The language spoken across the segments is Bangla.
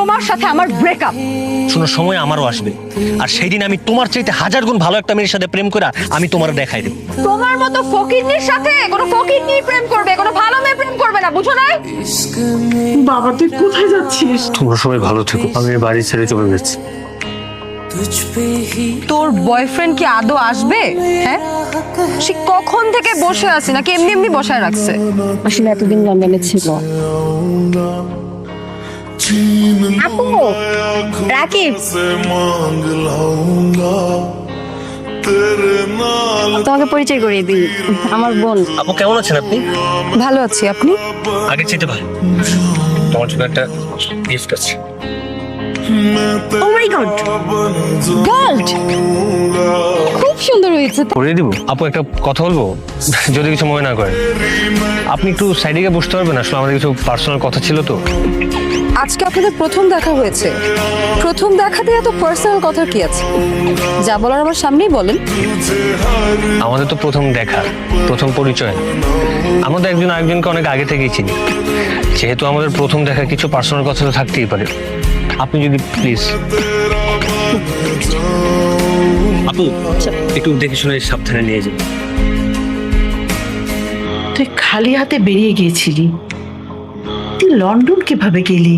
তোমার সাথে আমার ব্রেকআপ। শোনো, সময় আমারও আসবে, আর সেই দিন আমি তোমার চাইতে 1000 গুণ ভালো একটা মেয়ের সাথে প্রেম করে আমি তোমার দেখাই দেব। তোমার মতো ফকিরনির সাথে কোনো ফকিরনি প্রেম করবে, কোনো ভালো মেয়ে প্রেম করবে না, বুঝো না? বাবা তুই কোথায় যাচ্ছিস? তোমরা সবাই ভালো থেকো, আমি বাড়ি ছেড়ে চলে যাচ্ছি। তোর বয়ফ্রেন্ড কি আদৌ আসবে? হ্যাঁ, সে কখন থেকে বসে আছে, নাকি এমনি এমনি বসায় রাখছে? আসলে এতদিন লন্ডনে ছিল। আপু, রাকিব তোমাকে পরিচয় করিয়ে দিই, আমার বোন। আপু কেমন আছেন আপনি? ভালো আছি, আপনি? আগে চাইতে ভালো। তোমার জন্য একটা গিফট আছে। ও মাই গড, গোল্ড, খুব সুন্দর হয়েছে। করিয়ে দিব। আপু একটা কথা বলবো, যদি কিছু মনে না করেন। আপনি একটু সাইডে গিয়ে বসতে পারবেন? আসলে আমাদের কিছু পার্সোনাল কথা ছিল তো। আজকে আপনাদের প্রথম দেখা হয়েছে, প্রথম দেখাতে এত পার্সোনাল কথা কি আছে? যা বলার আমার সামনেই বলেন। আমাদের তো প্রথম দেখা, প্রথম পরিচয়। আমাদের একজন আরেকজনকে অনেক আগে থেকেই চিনি। যেহেতু আমাদের প্রথম দেখা, কিছু পার্সোনাল কথা তো থাকতেই পারে। আপনি যদি প্লিজ আপু একটু দেখে শুনে সাবধানে নিয়ে যান। তুই খালি হাতে বেরিয়ে গিয়েছিলি, তুই লন্ডন কিভাবে গেলি?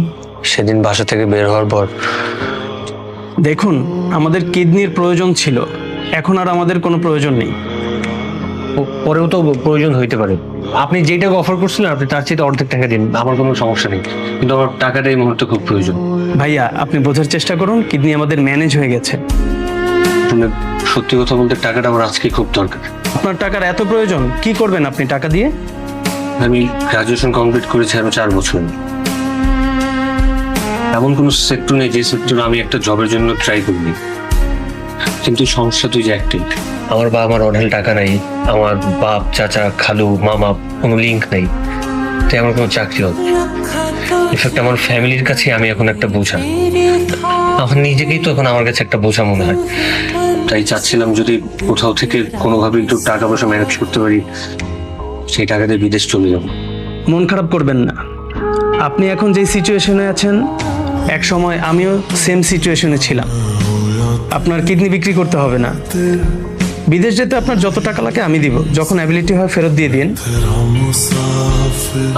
সেদিন বাসা থেকে বের হওয়ার পর দেখুন, আমাদের কিডনির প্রয়োজন ছিল, এখন আর আমাদের কোনো প্রয়োজন নেই। পরেও তো প্রয়োজন হইতে পারে। আপনি যেটাকে অফার করছিলেন, আপনি তার চেয়ে অর্ধেক টাকা দিন, আমার কোনো সমস্যা নেই, কিন্তু আমার টাকাটা এই মুহূর্তে খুব প্রয়োজন। ভাইয়া, আপনি বোঝার চেষ্টা করুন, কিডনি আমাদের ম্যানেজ হয়ে গেছে। মানে সত্যি কথা বলতে টাকাটা আমার আজকে খুব দরকার। আপনার টাকার এত প্রয়োজন, কি করবেন আপনি টাকা দিয়ে? আমি গ্রাজুয়েশন কমপ্লিট করেছি আরো 4 বছর। এমন কোনো সেক্টর নেই যে সেক্টরে আমি একটা জবের জন্য ট্রাই করিনি, কিন্তু সমস্যা তুই যে একটাই, আমার বাবা আমার অঢেল টাকা নাই, আমার বাপ চাচা খালু মামা কোনো লিঙ্ক নাই, তাই আমার কোনো চাকরি হবে। ইনফ্যাক্ট আমার ফ্যামিলির কাছে আমি এখন একটা বোঝা, আমার নিজেকেই তো এখন আমার কাছে একটা বোঝা মনে হয়। তাই চাচ্ছিলাম যদি কোথাও থেকে কোনোভাবে একটু টাকা পয়সা ম্যানেজ করতে পারি, সেই টাকাতে বিদেশ চলে যাবো। মন খারাপ করবেন না, আপনি এখন যে সিচুয়েশনে আছেন, এক সময় আমিও সেম সিচুয়েশনে ছিলাম। আপনার কিডনি বিক্রি করতে হবে না, বিদেশ যেতে আপনার যত টাকা লাগে আমি দিব, যখন অ্যাবিলিটি হয় ফেরত দিয়ে দিন।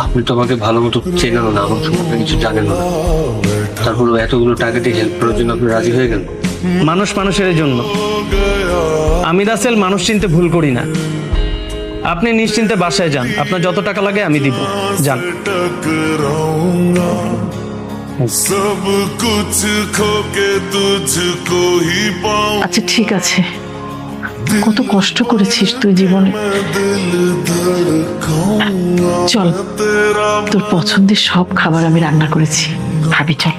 আপনি তো আমাকে ভালো মতো চেনেন না, আমার সম্পর্কে কিছু জানেন না, তারপর এতগুলো টাকা দিয়ে হেল্প করার জন্য আপনি রাজি হয়ে গেলেন। মানুষ মানুষের জন্য। আমি রাসেল মানুষ চিনতে ভুল করি না। আপনি নিশ্চিন্তে বাসায় যান, আপনার যত টাকা লাগে আমি দিব, যান। सब कुछ खो के तुझको ही पाऊं। আচ্ছা ঠিক আছে, কত কষ্ট করেছিস তুই জীবনে। চল, তোর পছন্দের সব খাবার আমি রান্না করেছি, খাবি চল।